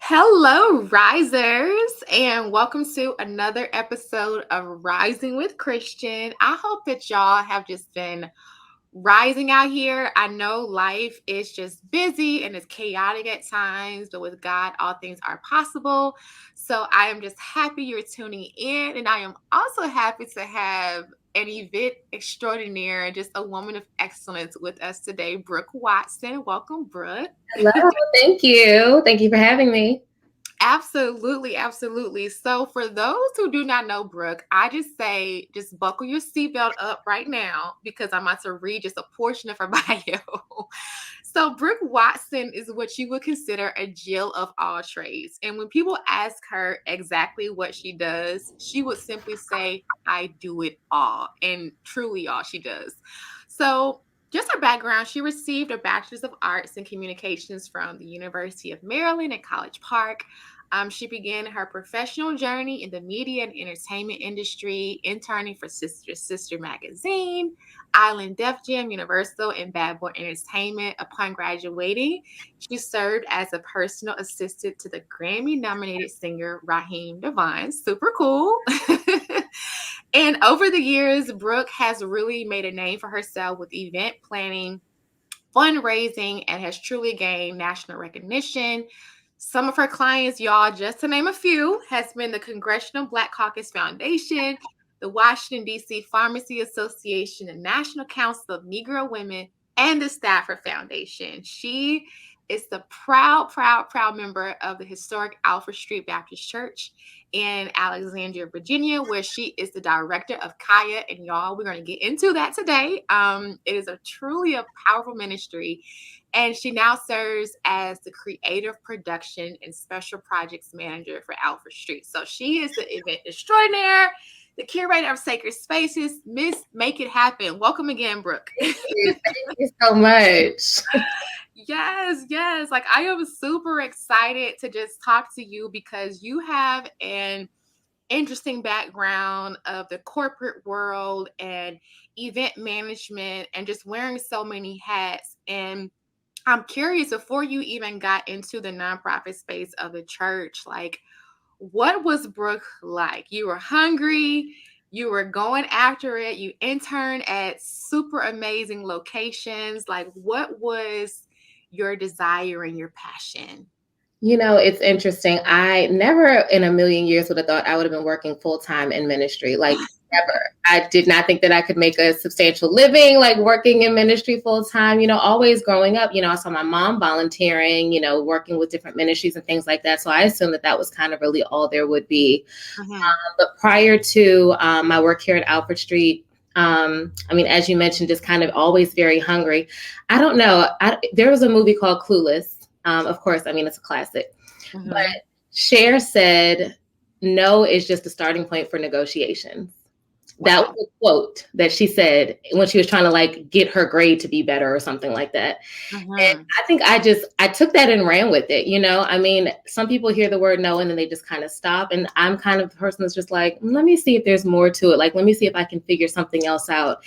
Hello, risers, and welcome to another episode of Rising with Christian. I hope that y'all have just been rising out here. I know life is just busy and it's chaotic at times, but with God, all things are possible. So I am just happy you're tuning in, and I am also happy to have an event extraordinaire, just a woman of excellence with us today, Brooke Watson. Welcome, Brooke. Hello, thank you. Thank you for having me. Absolutely, absolutely. So, for those who do not know Brooke, I just say just buckle your seatbelt up right now because I'm about to read just a portion of her bio. So, Brooke Watson is what you would consider a Jill of all trades. And when people ask her exactly what she does, she would simply say, I do it all. And truly, all she does. So, just her background, she received a Bachelor's of Arts in Communications from the University of Maryland at College Park. She began her professional journey in the media and entertainment industry, interning for Sister Sister Magazine, Island Def Jam, Universal, and Bad Boy Entertainment. Upon graduating, she served as a personal assistant to the Grammy-nominated singer Raheem DeVaughn. Super cool. And over the years, Brooke has really made a name for herself with event planning, fundraising, and has truly gained national recognition. Some of her clients, y'all, just to name a few, has been the Congressional Black Caucus Foundation, the Washington, D.C. Pharmacy Association, the National Council of Negro Women, and the Stafford Foundation. She is the proud member of the historic Alfred Street Baptist Church in Alexandria, Virginia, where she is the director of Caya. And y'all, we're going to get into that today. It is truly a powerful ministry. And she now serves as the creative production and special projects manager for Alfred Street. So she is the event extraordinaire, the curator of sacred spaces. Miss Make It Happen. Welcome again, Brooke. Thank you so much. Yes. Like, I am super excited to just talk to you because you have an interesting background of the corporate world and event management and just wearing so many hats. And I'm curious, before you even got into the nonprofit space of the church, like, what was Brooke like? You were hungry, you were going after it, you interned at super amazing locations. Like, what was your desire and your passion? You know, it's interesting. I never in a million years would have thought I would have been working full time in ministry. Like, never. I did not think that I could make a substantial living, like working in ministry full time. You know, always growing up, I saw my mom volunteering, working with different ministries and things like that. So I assumed that that was kind of really all there would be. But prior to my work here at Alfred Street, as you mentioned, just kind of always very hungry. I don't know. There was a movie called Clueless. Of course, it's a classic. But Cher said, no is just the starting point for negotiations. Wow. That was a quote that she said when she was trying to like get her grade to be better or something like that. And I think I took that and ran with it. Some people hear the word no and then they just kind of stop. And I'm kind of the person that's just like, let me see if there's more to it. Like, let me see if I can figure something else out.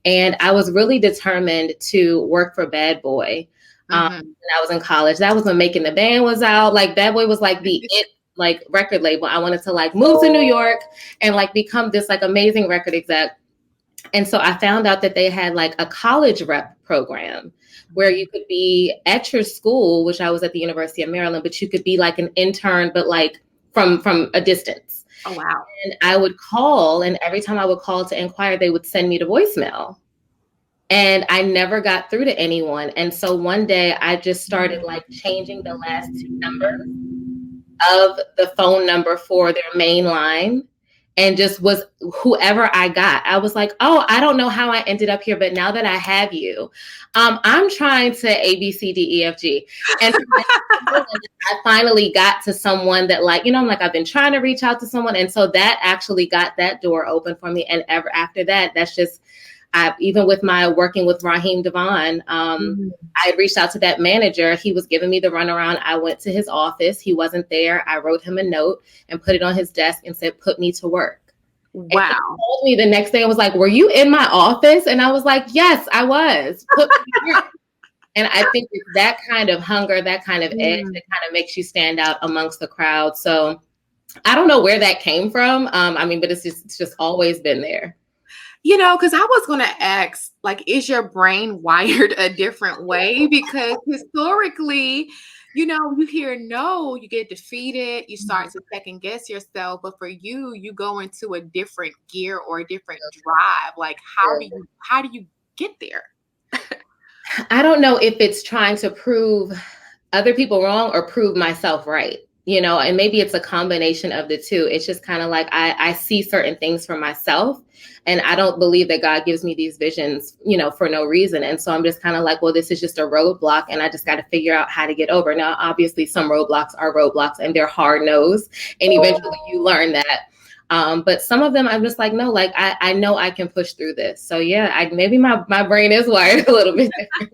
And I was really determined to work for Bad Boy. When I was in college. That was when Making the Band was out. Like, Bad Boy was like the it like record label. I wanted to like move to New York and like become this like amazing record exec. And so I found out that they had like a college rep program where you could be at your school, which I was at the University of Maryland, but you could be like an intern, but like from a distance. Oh, wow. And I would call, and every time I would call to inquire, they would send me to voicemail. And I never got through to anyone. And so one day I just started like changing the last two numbers of the phone number for their main line, and just was whoever I got. I was like, oh, I don't know how I ended up here, but now that I have you, I'm trying to A, B, C, D, E, F, G. And I finally got to someone that like, I'm like, I've been trying to reach out to someone. And so that actually got that door open for me. And ever after that, that's just, even with my working with Raheem DeVaughn, I reached out to that manager. He was giving me the runaround. I went to his office. He wasn't there. I wrote him a note and put it on his desk and said, put me to work. Wow. And he called me the next day and was like, were you in my office? And I was like, yes, I was. Put me to work. And I think it's that kind of hunger, that kind of edge Mm. that kind of makes you stand out amongst the crowd. So I don't know where that came from. I mean, but it's just always been there. Because I was going to ask, like, is your brain wired a different way? Because historically, you hear no, you get defeated, you start to second guess yourself. But for you, you go into a different gear or a different drive. Like, how do you get there? I don't know if it's trying to prove other people wrong or prove myself right, and maybe it's a combination of the two. It's just kind of like I see certain things for myself, and I don't believe that God gives me these visions, for no reason. And so I'm just kind of like, well, this is just a roadblock, and I just got to figure out how to get over. Now, obviously, some roadblocks are roadblocks and they're hard nosed, and eventually you learn that. But some of them I'm just like, no, like I know I can push through this. So yeah, maybe my brain is wired a little bit different.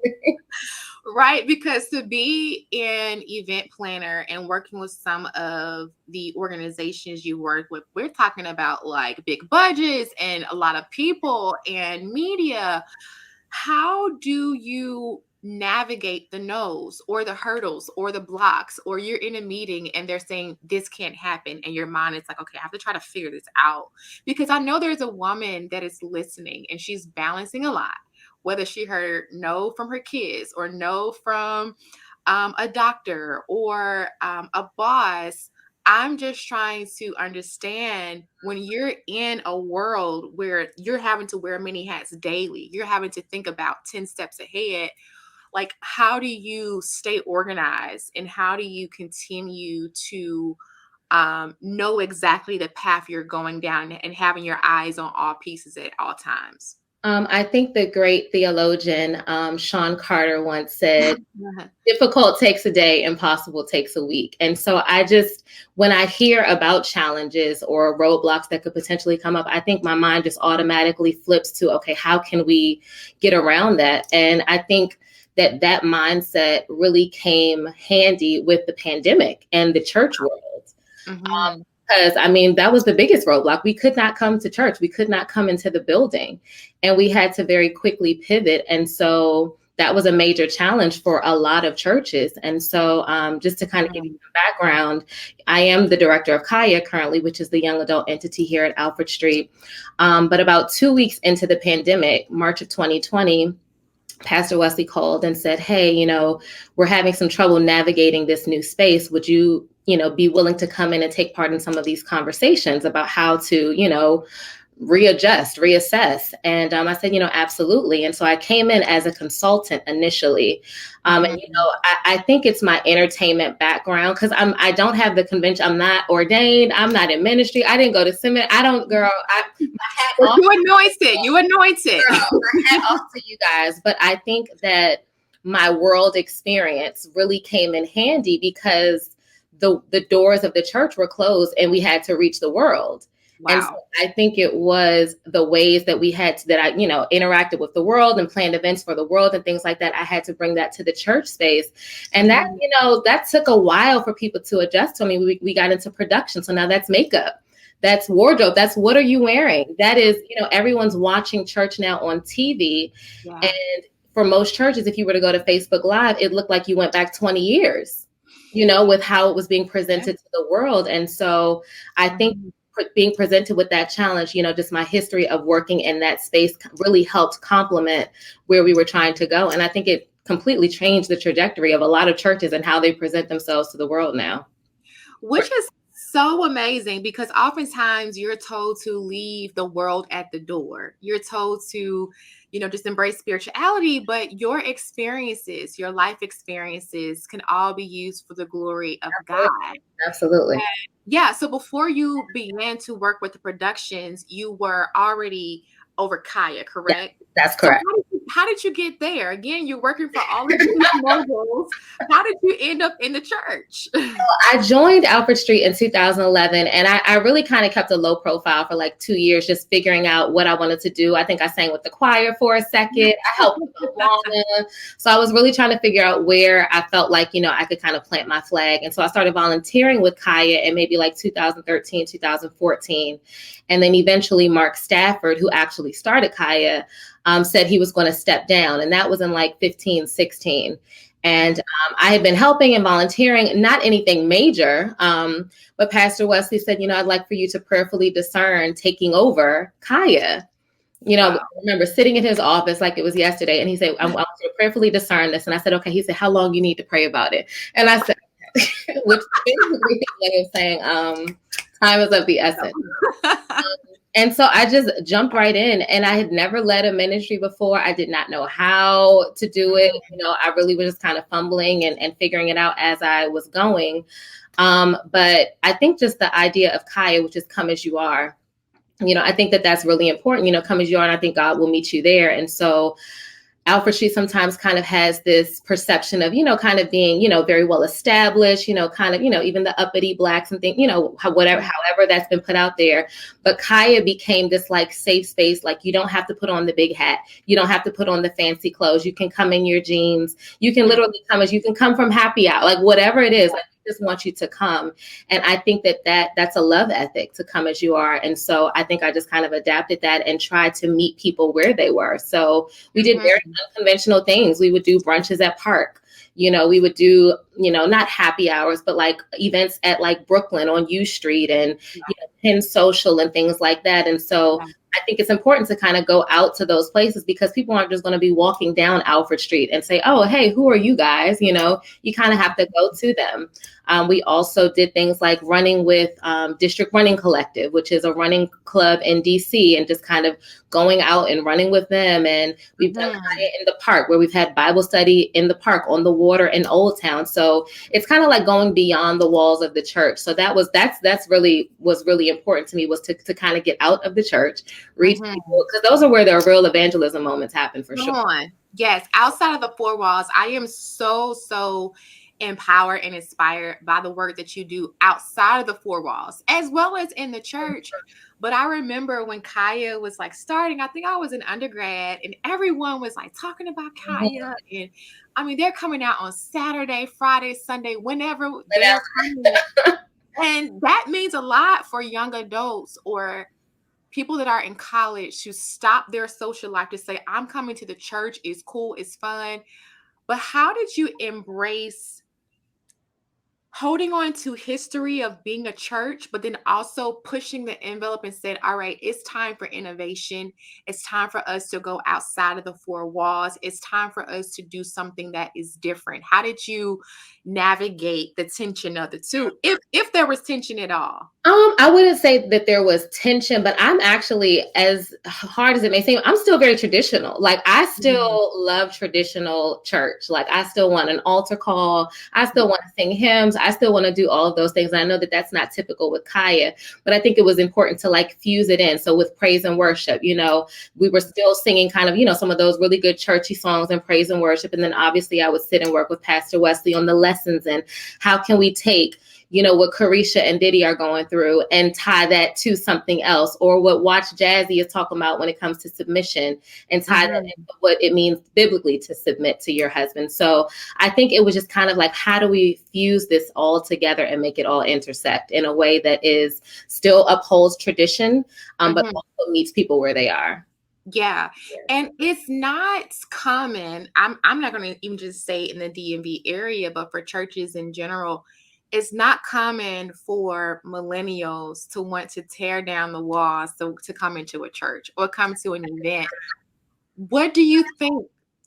Right, because to be an event planner and working with some of the organizations you work with, we're talking about like big budgets and a lot of people and media. How do you navigate the no's or the hurdles or the blocks, or you're in a meeting and they're saying this can't happen and your mind is like, okay, I have to try to figure this out? Because I know there's a woman that is listening and she's balancing a lot, whether she heard no from her kids or no from a doctor or a boss. I'm just trying to understand, when you're in a world where you're having to wear many hats daily, you're having to think about 10 steps ahead. Like, how do you stay organized and how do you continue to know exactly the path you're going down and having your eyes on all pieces at all times? I think the great theologian Sean Carter once said, difficult takes a day, impossible takes a week. And so when I hear about challenges or roadblocks that could potentially come up, I think my mind just automatically flips to, okay, how can we get around that? And I think that mindset really came handy with the pandemic and the church world. Mhm. Because I mean, that was the biggest roadblock. We could not come to church. We could not come into the building. And we had to very quickly pivot. And so that was a major challenge for a lot of churches. And so just to kind of give you some background, I am the director of Caya currently, which is the young adult entity here at Alfred Street. But about 2 weeks into the pandemic, March of 2020, Pastor Wesley called and said, hey, we're having some trouble navigating this new space. Would you, be willing to come in and take part in some of these conversations about how to, readjust, reassess? And I said, absolutely. And so I came in as a consultant initially. And, I think it's my entertainment background, because I don't have the convention. I'm not ordained. I'm not in ministry. I didn't go to seminary. I don't, girl, my hat off. You anointed. You anointed. Girl, my hat off to you guys. But I think that my world experience really came in handy because the doors of the church were closed and we had to reach the world. Wow. And so I think it was the ways that we had to, that I, interacted with the world and planned events for the world and things like that. I had to bring that to the church space. And that, that took a while for people to adjust to. I mean, we got into production. So now that's makeup. That's wardrobe. That's what are you wearing? That is, everyone's watching church now on TV. Yeah. And for most churches, if you were to go to Facebook Live, it looked like you went back 20 years, with how it was being presented to the world. And so I think being presented with that challenge, just my history of working in that space really helped complement where we were trying to go. And I think it completely changed the trajectory of a lot of churches and how they present themselves to the world now. Which is so amazing, because oftentimes you're told to leave the world at the door. You're told to, just embrace spirituality, but your experiences, your life experiences can all be used for the glory of God. Absolutely. And yeah. So before you began to work with the productions, you were already over Caya, correct? Yeah, that's correct. So how did you get there? Again, you're working for all of these moguls. How did you end up in the church? I joined Alfred Street in 2011, and I really kind of kept a low profile for like 2 years, just figuring out what I wanted to do. I think I sang with the choir for a second. I helped with Awana. So I was really trying to figure out where I felt like, I could kind of plant my flag. And so I started volunteering with Caya in maybe like 2013, 2014. And then eventually Mark Stafford, who actually started Caya, said he was going to step down. And that was in like 15, 16. And I had been helping and volunteering, not anything major. But Pastor Wesley said, I'd like for you to prayerfully discern taking over Caya. I Wow. remember sitting in his office like it was yesterday, and he said, I want you to prayerfully discern this. And I said, okay. He said, how long you need to pray about it? And I said, which basically his way of saying, time is of the essence. And so I just jumped right in, and I had never led a ministry before. I did not know how to do it. I really was just kind of fumbling and figuring it out as I was going. But I think just the idea of Caya, which is come as you are, I think that that's really important, come as you are, and I think God will meet you there. And so Alfred Street sometimes kind of has this perception of, kind of being, very well established, kind of, even the uppity Blacks and things, however that's been put out there. But Caya became this like safe space. Like, you don't have to put on the big hat. You don't have to put on the fancy clothes. You can come in your jeans. You can literally you can come from happy hour, like whatever it is. Like, just want you to come. And I think that's a love ethic, to come as you are. And so I think I just kind of adapted that and tried to meet people where they were. So we did very unconventional things. We would do brunches at park. We would do, not happy hours, but like events at like Brooklyn on U Street and Penn Social and things like that. And so I think it's important to kind of go out to those places, because people aren't just going to be walking down Alfred Street and say, oh, hey, who are you guys? You kind of have to go to them. We also did things like running with District Running Collective, which is a running club in DC, and just kind of going out and running with them. And we've done Caya in the park, where we've had Bible study in the park, on the water in Old Town. So it's kind of like going beyond the walls of the church. So that's really was really important to me, was to kind of get out of the church, reach people, because those are where the real evangelism moments happen, for sure. Yes, outside of the four walls, I am so empowered and inspired by the work that you do outside of the four walls, as well as in the church. But I remember when Caya was like starting, I think I was an undergrad, and everyone was like talking about Caya. And I mean, they're coming out on Saturday, Friday, Sunday, whenever they're coming. And that means a lot for young adults or people that are in college to stop their social life to say, I'm coming to the church. It's cool. It's fun. But how did you embrace holding on to history of being a church, but then also pushing the envelope and said, all right, it's time for innovation. It's time for us to go outside of the four walls. It's time for us to do something that is different. How did you navigate the tension of the two, if there was tension at all? I wouldn't say that there was tension, but I'm actually, as hard as it may seem, I'm still very traditional. Like, I still love traditional church. Like, I still want an altar call. I still want to sing hymns. I still want to do all of those things. And I know that that's not typical with Caya, but I think it was important to like fuse it in. So with praise and worship, we were still singing kind of, some of those really good churchy songs and praise and worship. And then obviously I would sit and work with Pastor Wesley on the lessons and how can we take what Carisha and Diddy are going through and tie that to something else, or what Watch Jazzy is talking about when it comes to submission, and tie that into what it means biblically to submit to your husband. So I think it was just kind of like, how do we fuse this all together and make it all intersect in a way that is still upholds tradition, but also meets people where they are. Yeah. And it's not common. I'm not going to even just say in the DMV area, but for churches in general, it's not common for millennials to want to tear down the walls to come into a church or come to an event. What do you think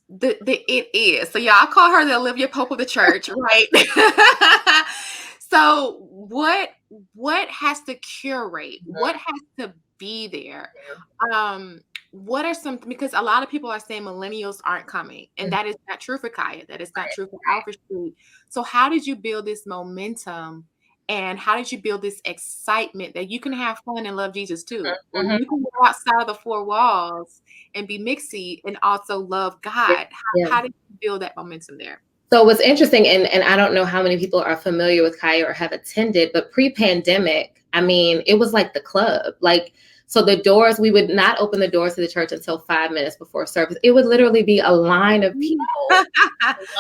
the it is? So yeah, I call her the Olivia Pope of the church, right? So what has to curate? What has to be there? What are some, because a lot of people are saying millennials aren't coming, and that is not true for Caya. That is not true for Alfred Street. So how did you build this momentum, and how did you build this excitement that you can have fun and love Jesus too, or you can go outside of the four walls and be mixy and also love God? How did you build that momentum there? So what's interesting, and I don't know how many people are familiar with Caya or have attended, but pre-pandemic, I mean, it was like the club. Like, So the doors, we would not open the doors to the church until 5 minutes before service. It would literally be a line of people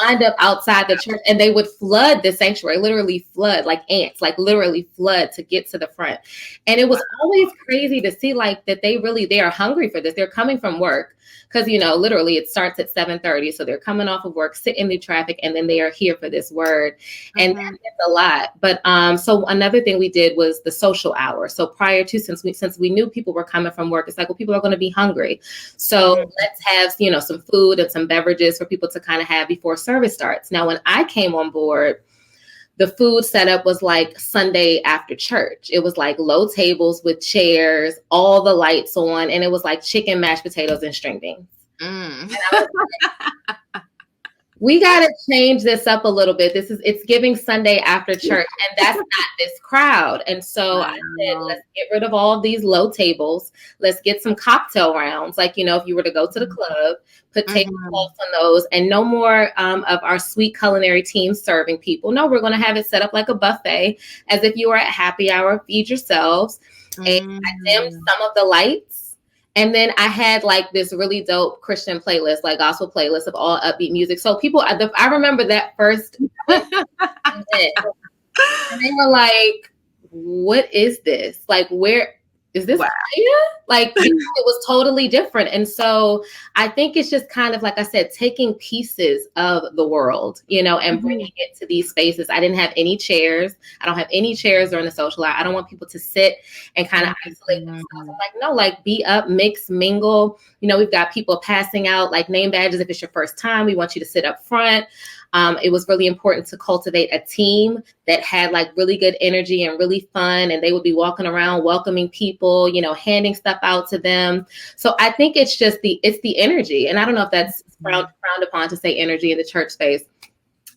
lined up outside the church, and they would flood the sanctuary, literally flood like ants, like literally flood to get to the front. And it was always crazy to see like that they are hungry for this. They're coming from work because, you know, literally it starts at 7:30. So they're coming off of work, sit in the traffic, and then they are here for this word. And that's a lot. But so another thing we did was the social hour. So prior to, since we knew people were coming from work, it's like, well, people are going to be hungry. So let's have, you know, some food and some beverages for people to kind of have before service starts. Now, when I came on board, the food setup was like Sunday after church. It was like low tables with chairs, all the lights on, and it was like chicken, mashed potatoes, and string beans. And I was like, we got to change this up a little bit. It's giving Sunday after church, and that's not this crowd. And so I said, let's get rid of all of these low tables. Let's get some cocktail rounds. Like, you know, if you were to go to the club, put tablecloths on those, and no more of our sweet culinary team serving people. No, we're going to have it set up like a buffet, as if you were at happy hour, feed yourselves. And I dimmed some of the lights. And then I had like this really dope Christian playlist, like gospel playlist of all upbeat music. So people, I remember that first, and they were like, "What is this? Like, where is this?" Like, it was totally different. And so I think it's just kind of, like I said, taking pieces of the world, you know, and bringing it to these spaces. I didn't have any chairs. I don't have any chairs during the social hour. I don't want people to sit and kind of isolate themselves. I'm like, no, like be up, mix, mingle. You know, we've got people passing out like name badges. If it's your first time, we want you to sit up front. It was really important to cultivate a team that had like really good energy and really fun. And they would be walking around welcoming people, you know, handing stuff out to them. So I think it's just the energy. And I don't know if that's frowned upon to say energy in the church space,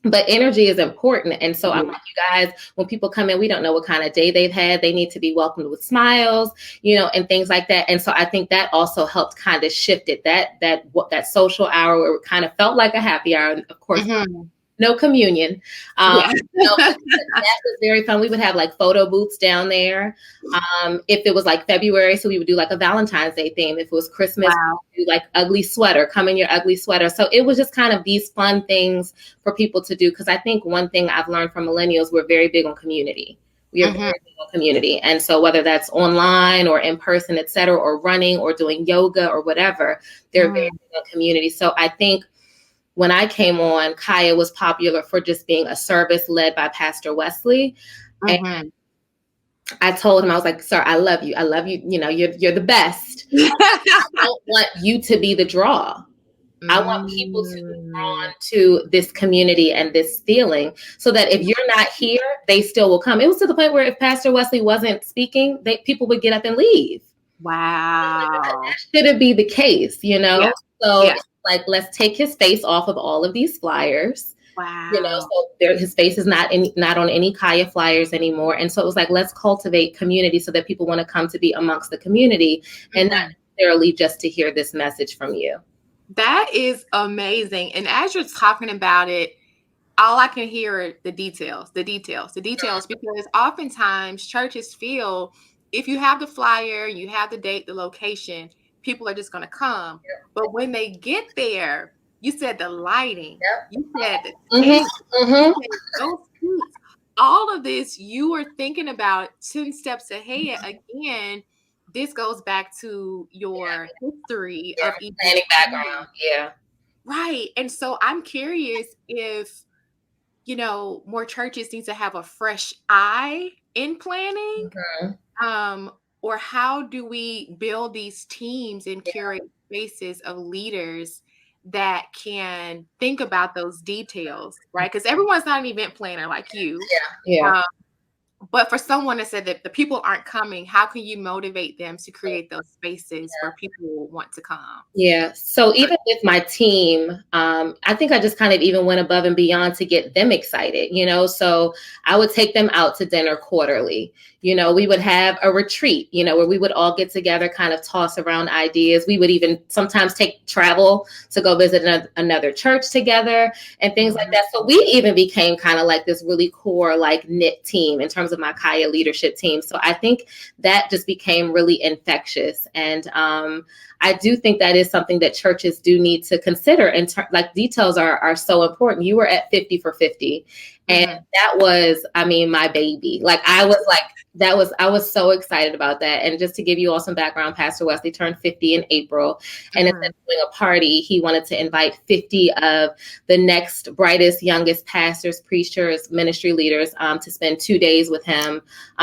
but energy is important. And so I'm like, you guys, when people come in, we don't know what kind of day they've had. They need to be welcomed with smiles, you know, and things like that. And so I think that also helped kind of shift it, that social hour where it kind of felt like a happy hour. And of course, no communion. That was very fun. We would have like photo booths down there. If it was like February, so we would do like a Valentine's Day theme. If it was Christmas, we would do like ugly sweater, come in your ugly sweater. So it was just kind of these fun things for people to do. Because I think one thing I've learned from millennials, we're very big on community. We are very big on community. And so whether that's online or in person, et cetera, or running or doing yoga or whatever, they're very big on community. So I think when I came on, Caya was popular for just being a service led by Pastor Wesley. And I told him, I was like, "Sir, I love you. I love you. You know, you're the best. I don't want you to be the draw. I want people to be drawn to this community and this feeling so that if you're not here, they still will come." It was to the point where if Pastor Wesley wasn't speaking, people would get up and leave. Wow. That shouldn't be the case, you know? So like, let's take his face off of all of these flyers. Wow. You know, so his face is not on any Caya flyers anymore. And so it was like, let's cultivate community so that people want to come to be amongst the community and not necessarily just to hear this message from you. That is amazing. And as you're talking about it, all I can hear are the details, because oftentimes churches feel if you have the flyer, you have the date, the location, people are just going to come. But when they get there, you said the lighting, you said the taste, you said those foods, all of this, you were thinking about 10 steps ahead. Again, this goes back to your history of planning background. Right. And so I'm curious if, you know, more churches need to have a fresh eye in planning. Or how do we build these teams and curate spaces of leaders that can think about those details, right? Because everyone's not an event planner like you. But for someone that said that the people aren't coming, how can you motivate them to create those spaces where people want to come? So even with my team, I think I just kind of even went above and beyond to get them excited, you know, so I would take them out to dinner quarterly. You know, we would have a retreat, you know, where we would all get together, kind of toss around ideas. We would even sometimes take travel to go visit another church together and things like that. So we even became kind of like this really core, like knit team in terms of of my Caya leadership team. So I think that just became really infectious. And I do think that is something that churches do need to consider. And like details are so important. You were at 50 for 50. And that was, I mean, my baby. Like I was like, I was so excited about that. And just to give you all some background, Pastor Wesley turned 50 in April. And instead of doing a party, he wanted to invite 50 of the next brightest, youngest pastors, preachers, ministry leaders to spend 2 days with him.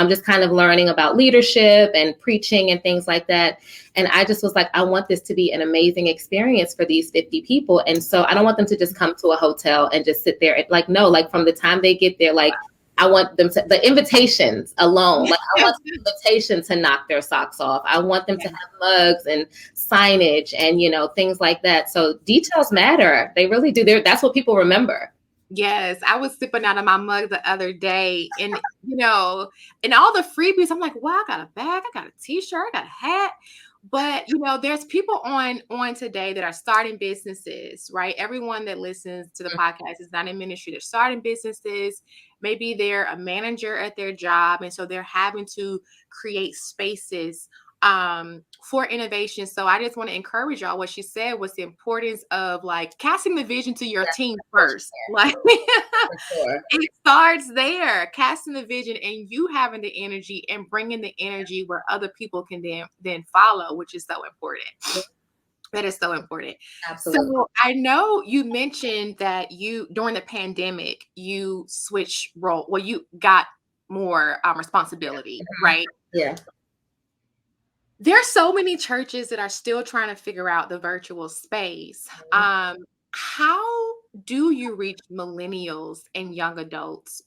Just kind of learning about leadership and preaching and things like that. And I just was like, I want this to be an amazing experience for these 50 people. And so I don't want them to just come to a hotel and just sit there. Like, no, like from the time they get there, like I want them to, the invitations alone, like I want the invitation to knock their socks off. I want them to have mugs and signage and, you know, things like that. So details matter. They really do. That's what people remember. Yes, I was sipping out of my mug the other day, and you know, and all the freebies. I'm like, wow, I got a bag, I got a t-shirt, I got a hat. But you know, there's people on today that are starting businesses, right? Everyone that listens to the podcast is not in ministry. They're starting businesses. Maybe they're a manager at their job, and so they're having to create spaces for innovation. So I just want to encourage y'all. What she said was the importance of like casting the vision to your team first. Like it starts there, casting the vision and you having the energy and bringing the energy where other people can then follow, which is so important. That is so important. Absolutely. So I know you mentioned that you during the pandemic you switched role. Well, you got more responsibility, right? Yeah. There's so many churches that are still trying to figure out the virtual space. How do you reach millennials and young adults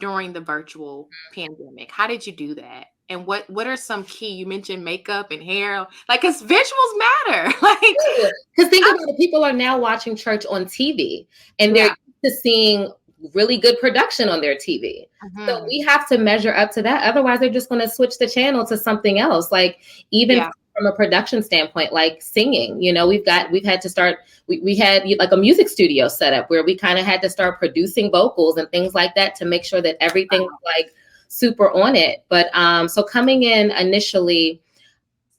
during the virtual pandemic? How did you do that? And what are some key? You mentioned makeup and hair, like because visuals matter. Like because think about it, people are now watching church on TV and they're used to seeing really good production on their TV. So we have to measure up to that. Otherwise, they're just going to switch the channel to something else. Like even from a production standpoint, like singing, you know, we've had to start, we had like a music studio set up where we kind of had to start producing vocals and things like that to make sure that everything was like super on it. But so coming in initially,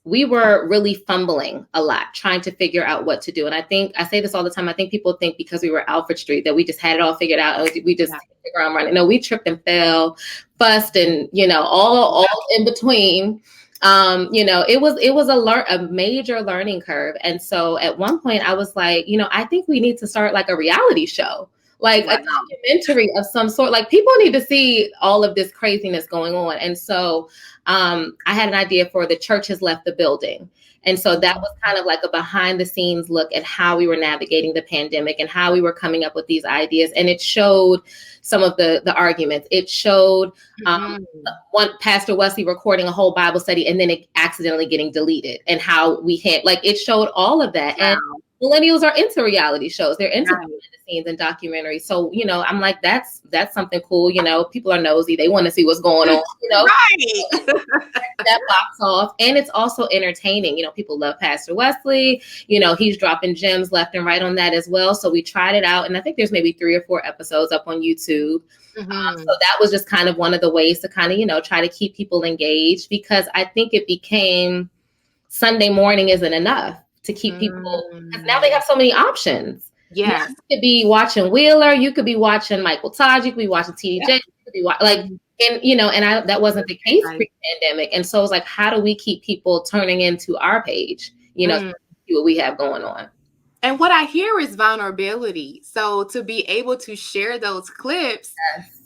we were really fumbling a lot, trying to figure out what to do. And I say this all the time. I think people think because we were Alfred Street that we just had it all figured out. And we just hit the ground running. No, we tripped and fell, fussed, and you know, all in between. You know, it was a major learning curve. And so at one point I was like, you know, I think we need to start like a reality show, like a documentary of some sort. Like people need to see all of this craziness going on. And so I had an idea for The Church Has Left the Building. And so that was kind of like a behind the scenes look at how we were navigating the pandemic and how we were coming up with these ideas. And it showed some of the arguments. It showed one Pastor Wesley recording a whole Bible study and then it accidentally getting deleted and how we had, like, it showed all of that. And millennials are into reality shows. They're into behind the scenes and documentaries. So, you know, I'm like, that's something cool. You know, people are nosy. They want to see what's going on, you know, that box off. And it's also entertaining. You know, people love Pastor Wesley. You know, he's dropping gems left and right on that as well. So we tried it out. And I think there's maybe 3 or 4 episodes up on YouTube. So that was just kind of one of the ways to kind of, you know, try to keep people engaged, because I think it became Sunday morning isn't enough to keep people, because now they have so many options. Yeah, you could be watching Wheeler, you could be watching Michael Todd, you could be watching TJ, you could be like, and you know, and that wasn't the case pre-pandemic. And so it's like, how do we keep people turning into our page, you know, to see what we have going on? And what I hear is vulnerability. So to be able to share those clips,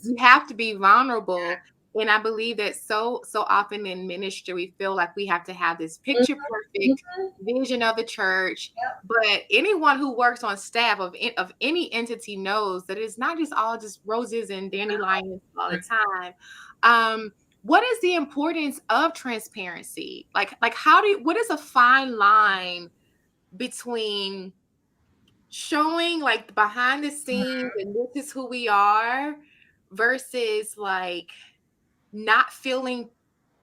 you have to be vulnerable. And I believe that so often in ministry, we feel like we have to have this picture perfect vision of the church. But anyone who works on staff of any entity knows that it's not just all just roses and dandelions all the time. What is the importance of transparency? Like what is a fine line between showing like behind the scenes and this is who we are versus like not feeling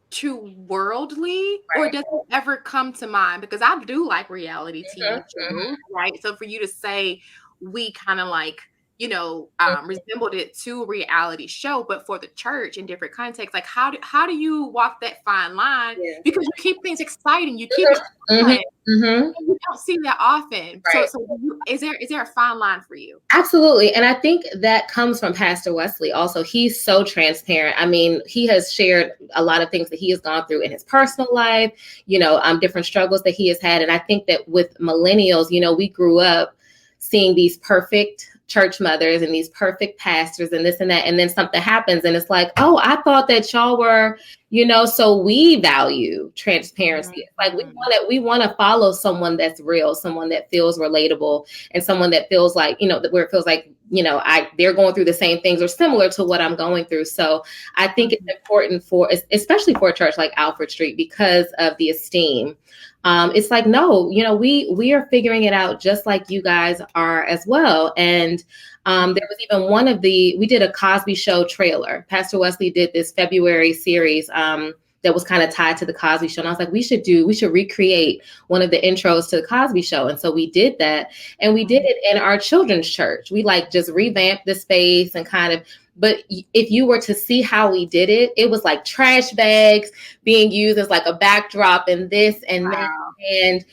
too worldly, or does it ever come to mind? Because I do like reality TV shows, right? So for you to say we kind of like resembled it to a reality show, but for the church in different contexts. Like, how do you walk that fine line? Yeah. Because you keep things exciting, you keep it Mm-hmm. fun, Mm-hmm. and you don't see that often. So, Right. so is there a fine line for you? Absolutely. And I think that comes from Pastor Wesley also. He's so transparent. I mean, he has shared a lot of things that he has gone through in his personal life, different struggles that he has had. And I think that with millennials, we grew up seeing these perfect church mothers and these perfect pastors and this and that. And then something happens and it's like, oh, I thought that y'all were, so we value transparency. It's like Mhm. we want to follow someone that's real, someone that feels relatable, and someone that feels like, where it feels like, they're going through the same things or similar to what I'm going through. So I think it's Mhm. important especially for a church like Alfred Street, because of the esteem. It's like, no, we are figuring it out just like you guys are as well. And there was even we did a Cosby Show trailer. Pastor Wesley did this February series that was kind of tied to the Cosby Show. And I was like, we should recreate one of the intros to the Cosby Show. And so we did that. And we did it in our children's church. We just revamped the space and but if you were to see how we did it, it was like trash bags being used as like a backdrop and this and that. Wow. And,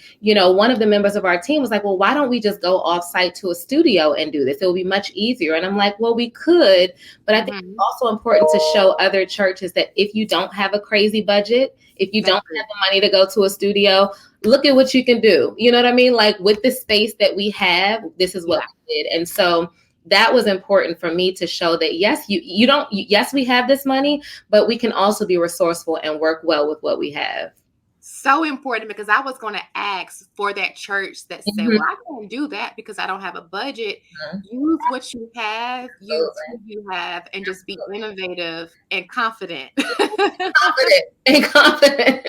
one of the members of our team was like, well, why don't we just go off site to a studio and do this? It will be much easier. And I'm like, well, we could, but I think it's Mhm. also important to show other churches that if you don't have a crazy budget, if you don't have the money to go to a studio, look at what you can do. You know what I mean? Like, with the space that we have, this is what we did. And so that was important for me to show that, yes, yes, we have this money, but we can also be resourceful and work well with what we have. So important, because I was going to ask for that church that said, Mhm. well, I can't do that because I don't have a budget. Use what you have, use Absolutely. who you have, and just be innovative and confident. Confident.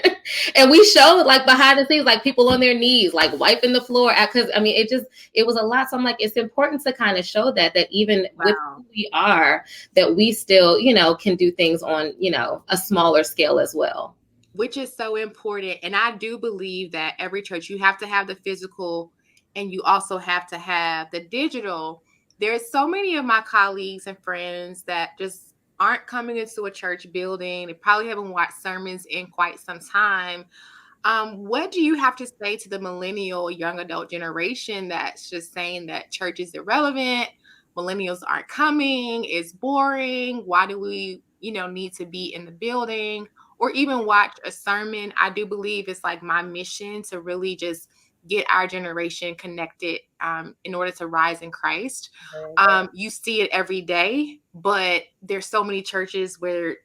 And we showed like behind the scenes, like people on their knees, like wiping the floor. Because I mean, it was a lot. So I'm like, it's important to kind of show that even with Wow. who we are, that we still, can do things on, a smaller scale as well. Which is so important. And I do believe that every church, you have to have the physical and you also have to have the digital. There's so many of my colleagues and friends that just aren't coming into a church building. They probably haven't watched sermons in quite some time. What do you have to say to the millennial young adult generation that's just saying that church is irrelevant, millennials aren't coming, it's boring, why do we, need to be in the building or even watch a sermon? I do believe it's like my mission to really just get our generation connected in order to rise in Christ. You see it every day, but there's so many churches where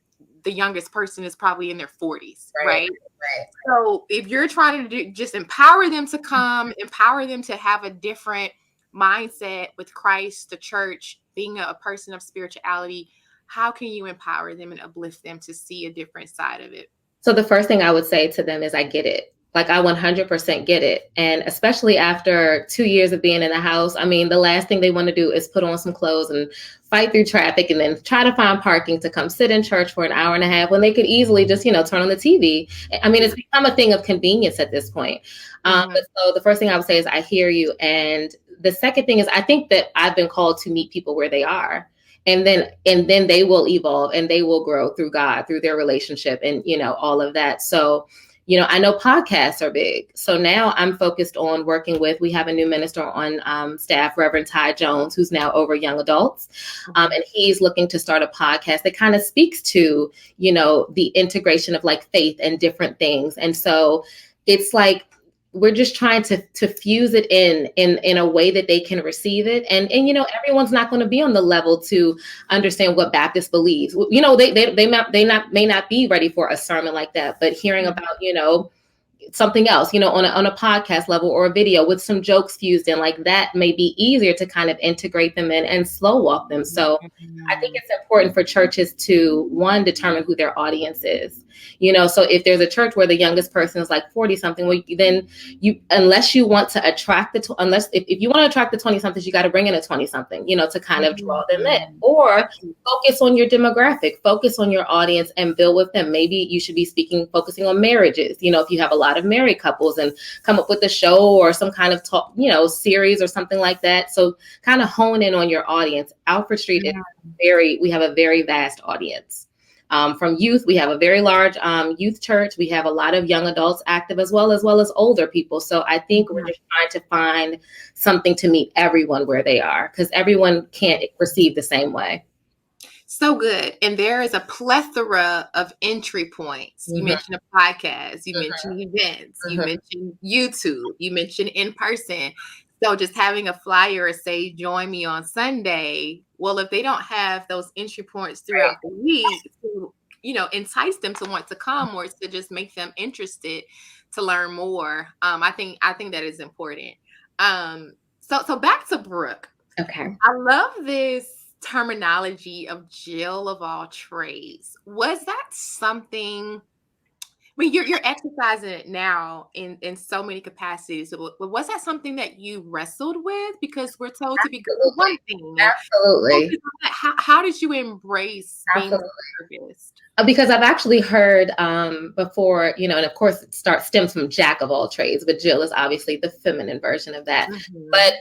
the youngest person is probably in their 40s, Right. right? Right. So if you're trying to just empower them to come, empower them to have a different mindset with Christ, the church, being a person of spirituality, how can you empower them and uplift them to see a different side of it? So the first thing I would say to them is, I get it. Like, I 100% get it. And especially after 2 years of being in the house, I mean, the last thing they want to do is put on some clothes and fight through traffic and then try to find parking to come sit in church for an hour and a half when they could easily just, turn on the TV. I mean, it's become a thing of convenience at this point. But so the first thing I would say is, I hear you. And the second thing is, I think that I've been called to meet people where they are. And then they will evolve and they will grow through God, through their relationship and, all of that. So, I know podcasts are big. So now I'm focused on working we have a new minister on staff, Reverend Ty Jones, who's now over young adults. And he's looking to start a podcast that kind of speaks to, the integration of like faith and different things. And so it's like, we're just trying to fuse it in a way that they can receive it. And everyone's not going to be on the level to understand what Baptist believes. They may not be ready for a sermon like that, but hearing about, something else, on a podcast level or a video with some jokes fused in, like that may be easier to kind of integrate them in and slow walk them. So I think it's important for churches to, one, determine who their audience is. So if there's a church where the youngest person is like 40 something, well, then unless you want to attract if you want to attract the 20 somethings, you got to bring in a 20 something, to kind of draw them in, or focus on your demographic, focus on your audience and build with them. Maybe you should be focusing on marriages, if you have a lot lot of married couples and come up with a show or some kind of talk, series or something like that. So kind of hone in on your audience. Alfred Street is we have a very vast audience. From youth, we have a very large youth church. We have a lot of young adults active as well as older people. So I think we're just trying to find something to meet everyone where they are, because everyone can't receive the same way. So good. And there is a plethora of entry points. You mentioned a podcast, you mentioned events, you mentioned YouTube, you mentioned in person. So just having a flyer or say, join me on Sunday. Well, if they don't have those entry points throughout the week to, entice them to want to come or to just make them interested to learn more. I think that is important. So back to Brooke. Okay. I love this terminology of Jill of all trades. Was that something? I mean, you're exercising it now in so many capacities. But was that something that you wrestled with? Because we're told to be good at one thing. Absolutely. How did you embrace being therapist? Because I've actually heard before, and of course it stems from jack of all trades, but Jill is obviously the feminine version of that. But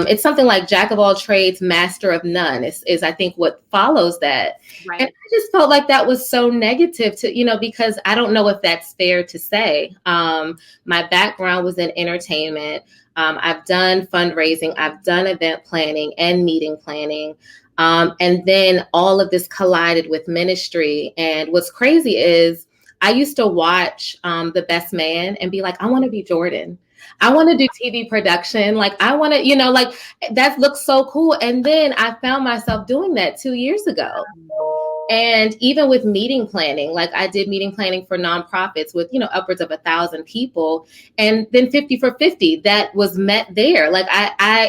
it's something like jack of all trades, master of none is I think what follows that. Right. And I just felt like that was so negative to, because I don't know if that's fair to say. My background was in entertainment. I've done fundraising, I've done event planning and meeting planning. And then all of this collided with ministry. And what's crazy is I used to watch The Best Man and be like, I want to be Jordan. I want to do TV production. Like, I want to, like that looks so cool. And then I found myself doing that 2 years ago. And even with meeting planning, like I did meeting planning for nonprofits with, upwards of 1,000 people, and then 50 for 50 that was met there. Like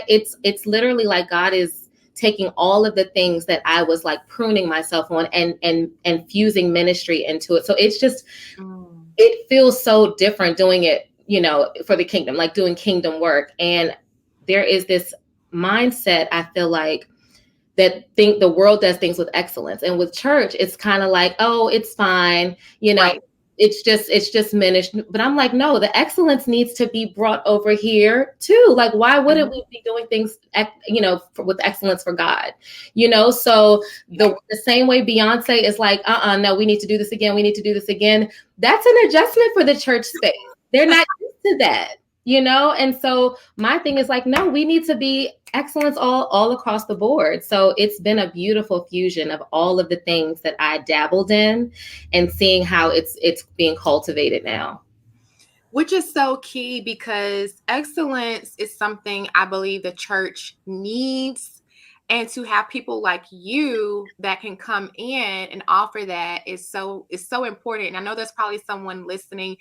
it's literally like God is taking all of the things that I was like pruning myself on and fusing ministry into it. So it's just, it feels so different doing it, for the kingdom, like doing kingdom work. And there is this mindset, I feel like, that the world does things with excellence. And with church, it's kind of like, oh, it's fine. Right. It's just ministry. But I'm like, no, the excellence needs to be brought over here too. Like, why wouldn't we be doing things, with excellence for God? So the same way Beyonce is like, no, we need to do this again. We need to do this again. That's an adjustment for the church space. They're not used to that, And so my thing is like, no, we need to be excellence all across the board. So it's been a beautiful fusion of all of the things that I dabbled in and seeing how it's being cultivated now. Which is so key, because excellence is something I believe the church needs. And to have people like you that can come in and offer that is so important. And I know there's probably someone listening.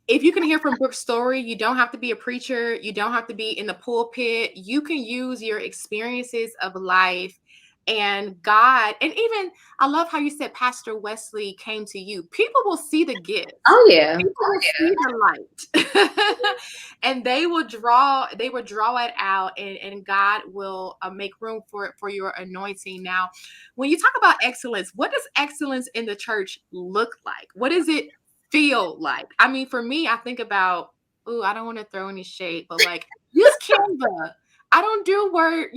If you can hear from Brooke's story, you don't have to be a preacher. You don't have to be in the pulpit. You can use your experiences of life and God. And even, I love how you said Pastor Wesley came to you. People will see the gift. Oh, yeah. People will see the light. And they will draw it out, and God will make room for your anointing. Now, when you talk about excellence, what does excellence in the church look like? What does it feel like? I mean, for me, I think about, I don't want to throw any shade, but like, use Canva. I don't do word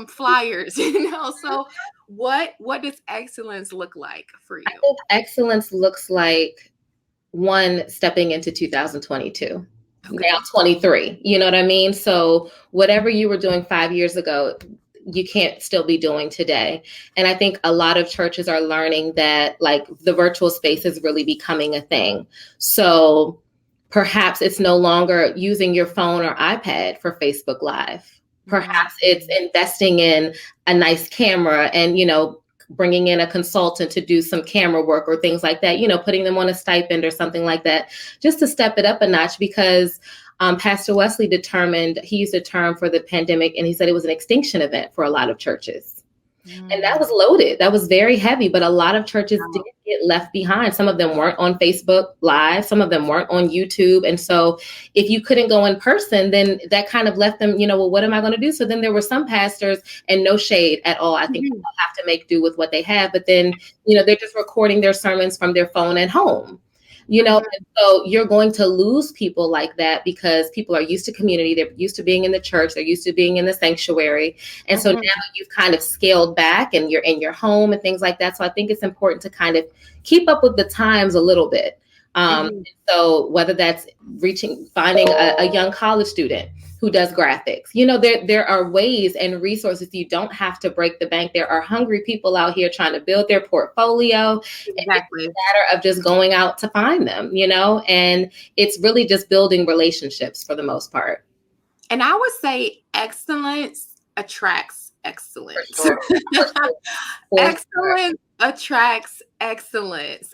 flyers, So what does excellence look like for you? I think excellence looks like one stepping into 2022. Okay. Now 23. You know what I mean? So whatever you were doing 5 years ago, you can't still be doing today. And I think a lot of churches are learning that like the virtual space is really becoming a thing. So perhaps it's no longer using your phone or iPad for Facebook Live. Perhaps it's investing in a nice camera and, bringing in a consultant to do some camera work or things like that, putting them on a stipend or something like that, just to step it up a notch. Because Pastor Wesley he used a term for the pandemic, and he said it was an extinction event for a lot of churches. And that was loaded. That was very heavy, but a lot of churches did get left behind. Some of them weren't on Facebook Live. Some of them weren't on YouTube. And so if you couldn't go in person, then that kind of left them, well, what am I going to do? So then there were some pastors, and no shade at all, I think people have to make do with what they have. But then, they're just recording their sermons from their phone at home. you know, Mhm, and so you're going to lose people like that because people are used to community, they're used to being in the church, they're used to being in the sanctuary. And so now mhm, you've kind of scaled back and you're in your home and things like that. So I think it's important to kind of keep up with the times a little bit. mhm. So whether that's finding a young college student who does graphics, there are ways and resources. You don't have to break the bank. There are hungry people out here trying to build their portfolio, and it's Exactly. a matter of just going out to find them, and it's really just building relationships for the most part. And I would say excellence attracts For excellence. sure. For sure. For sure. Excellence attracts excellence.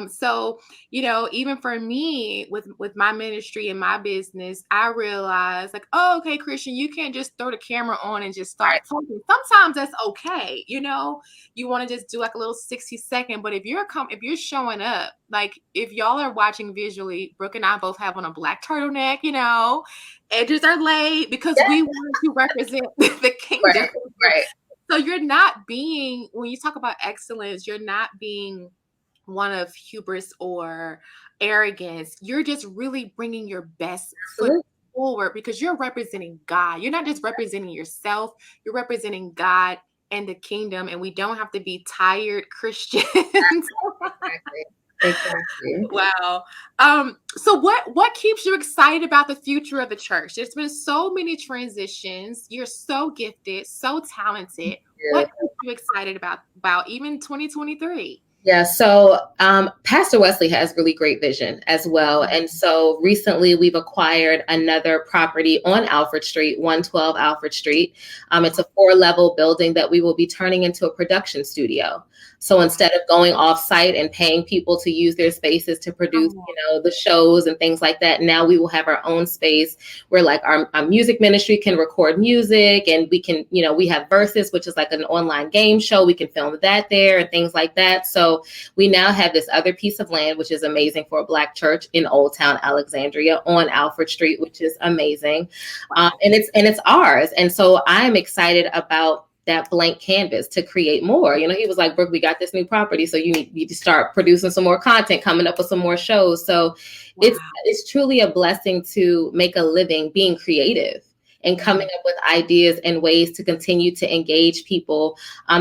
So even for me with my ministry and my business, I realized like, oh, okay, Christian, you can't just throw the camera on and just start Right. talking. Sometimes that's okay. You want to just do like a little 60-second, but if you're showing up, like if y'all are watching visually, Brooke and I both have on a black turtleneck, edges are laid because Yeah. we want to represent the kingdom. Right. Right. So you're not being, when you talk about excellence, you're not being one of hubris or arrogance. You're just really bringing your best foot Absolutely. forward because you're representing God. You're not just representing yourself, you're representing God and the kingdom. And we don't have to be tired Christians. Exactly. Exactly. Wow. So what keeps you excited about the future of the church? There's been so many transitions. You're so gifted, so talented. Yeah. What keeps you excited about even 2023? Yeah, so Pastor Wesley has really great vision as well. And so recently we've acquired another property on Alfred Street, 112 Alfred Street. It's a 4-level building that we will be turning into a production studio. So instead of going off site and paying people to use their spaces to produce, Wow. the shows and things like that, now we will have our own space where like our music ministry can record music, and we can, we have Versus, which is like an online game show. We can film that there and things like that. So we now have this other piece of land, which is amazing for a Black church in Old Town Alexandria on Alfred Street, which is amazing. Wow. And it's ours. And so I'm excited about that blank canvas to create more. He was like, Brooke, we got this new property, so you need to start producing some more content, coming up with some more shows. So it's Wow. it's truly a blessing to make a living being creative and coming Mhm. up with ideas and ways to continue to engage people,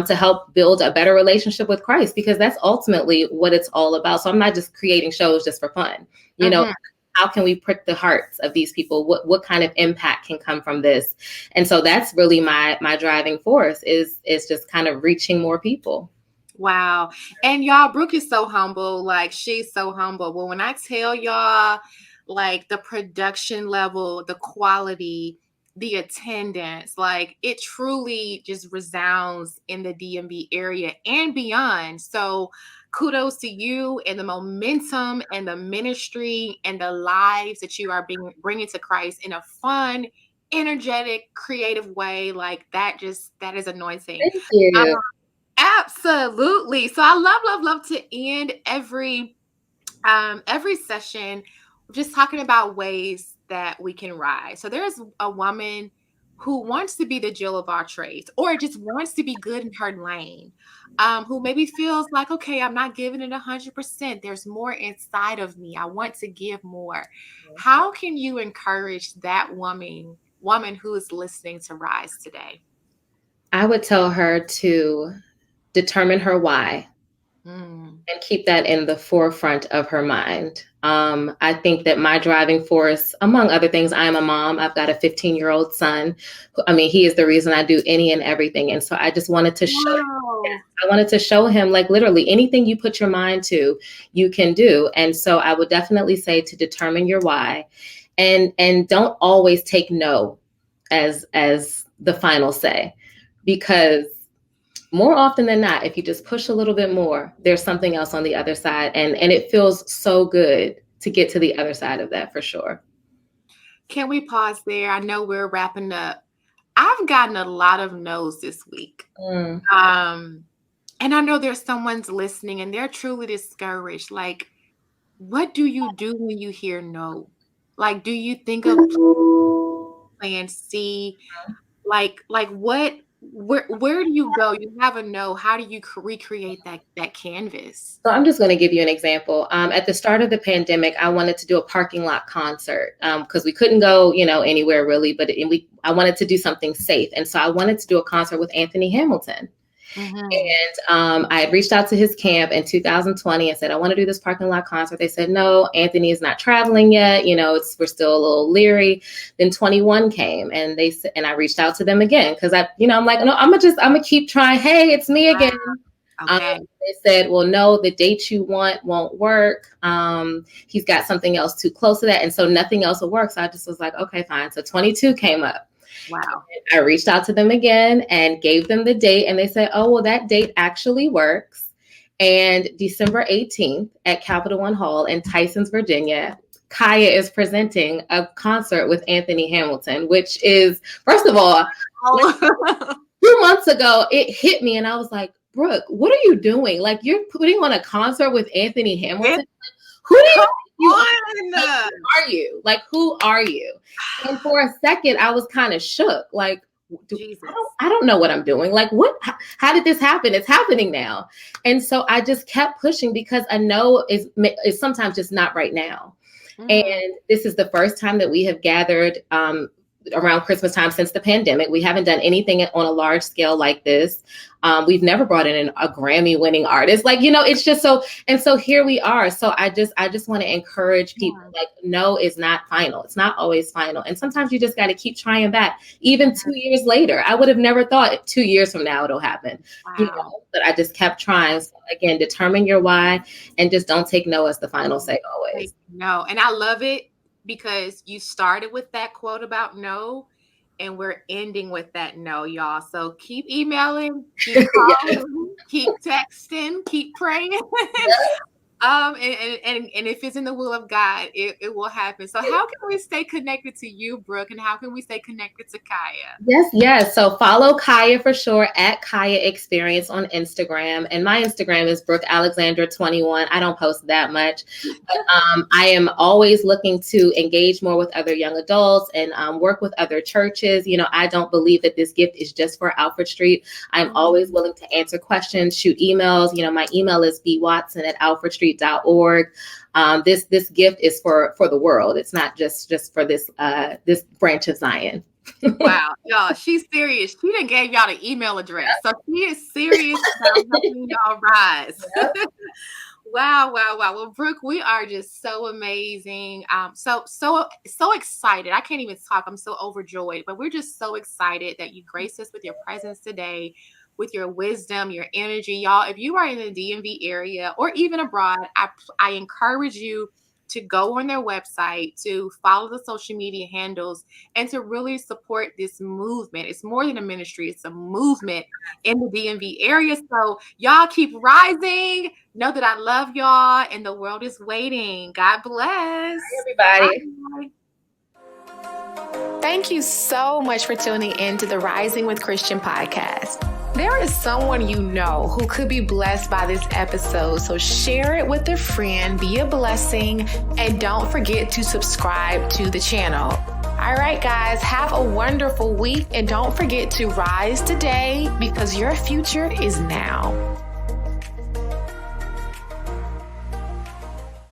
to help build a better relationship with Christ, because that's ultimately what it's all about. So I'm not just creating shows just for fun. You know, Mhm. how can we prick the hearts of these people? What kind of impact can come from this? And so that's really my driving force is just kind of reaching more people. Wow. And y'all, Brooke is so humble. Like, she's so humble. But when I tell y'all, like, the production level, the quality, the attendance, like, it truly just resounds in the DMV area and beyond. So, kudos to you and the momentum and the ministry and the lives that you are bringing to Christ in a fun, energetic, creative way. Like, that is anointing. Thank you. Absolutely. So I love to end every session just talking about ways that we can rise. So there's a woman who wants to be the Jill of our trades or just wants to be good in her lane. Who maybe feels like, okay, I'm not giving it 100%. There's more inside of me. I want to give more. How can you encourage that woman who is listening to rise today? I would tell her to determine her why Mm. and keep that in the forefront of her mind. I think that my driving force, among other things, I am a mom. I've got a 15-year-old son. I mean, he is the reason I do any and everything. And so I just wanted to show Wow. I wanted to show him, like, literally anything you put your mind to, you can do. And so I would definitely say to determine your why, and don't always take no as the final say, because more often than not, if you just push a little bit more, there's something else on the other side. And it feels so good to get to the other side of that, for sure. Can we pause there? I know we're wrapping up. I've gotten a lot of no's this week. Mm. Um, and I know there's someone's listening and they're truly discouraged. Like, what do you do when you hear no? Like, do you think of plan C? Like where do you go? You have a no. How do you recreate that canvas? So I'm just going to give you an example. At the start of the pandemic, I wanted to do a parking lot concert because we couldn't go, anywhere really. But I wanted to do something safe, and so I wanted to do a concert with Anthony Hamilton. Mhm. And I had reached out to his camp in 2020 and said, I want to do this parking lot concert. They said, no, Anthony is not traveling yet. We're still a little leery. Then 21 came and they said, and I reached out to them again because I'm like, no, I'm gonna keep trying. Hey, it's me again. Okay. They said, well, no, the date you want won't work. He's got something else too close to that. And so nothing else will work. So I just was like, okay, fine. So 22 came up. Wow. I reached out to them again and gave them the date. And they said, oh, well, that date actually works. And December 18th at Capital One Hall in Tysons, Virginia, Caya is presenting a concert with Anthony Hamilton, which is, first of all, Oh. 2 months ago, it hit me and I was like, Brooke, what are you doing? Like, you're putting on a concert with Anthony Hamilton? Like, who do you are you? Like, who are you? And for a second, I was kind of shook. Like, I don't know what I'm doing. Like, what? How did this happen? It's happening now. And so I just kept pushing because a no is sometimes just not right now. And this is the first time that we have gathered around Christmas time since the pandemic. We haven't done anything on a large scale like this. We've never brought in a Grammy winning artist. Like, it's just so, and so here we are. So I just want to encourage people, like, no is not final. It's not always final. And sometimes you just got to keep trying back. Even 2 years later, I would have never thought 2 years from now it'll happen. But I just kept trying. So again, determine your why and just don't take no as the final say always. No. And I love it because you started with that quote about no, and we're ending with that no, y'all. So keep emailing, keep calling, keep texting, keep praying. And if it's in the will of God, it will happen. So how can we stay connected to you, Brooke, and how can we stay connected to Caya? Yes. So follow Caya for sure at Caya Experience on Instagram. And my Instagram is Brooke Alexandra 21. I don't post that much. But, I am always looking to engage more with other young adults and work with other churches. I don't believe that this gift is just for Alfred Street. I'm always willing to answer questions, shoot emails. My email is bwatson@alfredstreet.org. This gift is for the world. It's not just for this branch of Zion. Wow, y'all, she's serious. She done gave y'all the email address, so she is serious about helping y'all rise. Wow. Well, Brooke, we are just so amazing. So excited. I can't even talk. I'm so overjoyed, but we're just so excited that you graced us with your presence today, with your wisdom, your energy. Y'all, if you are in the DMV area or even abroad, I encourage you to go on their website, to follow the social media handles, and to really support this movement. It's more than a ministry, it's a movement in the DMV area. So y'all keep rising. Know that I love y'all and the world is waiting. God bless. Bye, everybody. Bye. Thank you so much for tuning in to the Rising with Christian podcast. There is someone you know who could be blessed by this episode, so share it with a friend, be a blessing, and don't forget to subscribe to the channel. All right, guys, have a wonderful week, and don't forget to rise today because your future is now.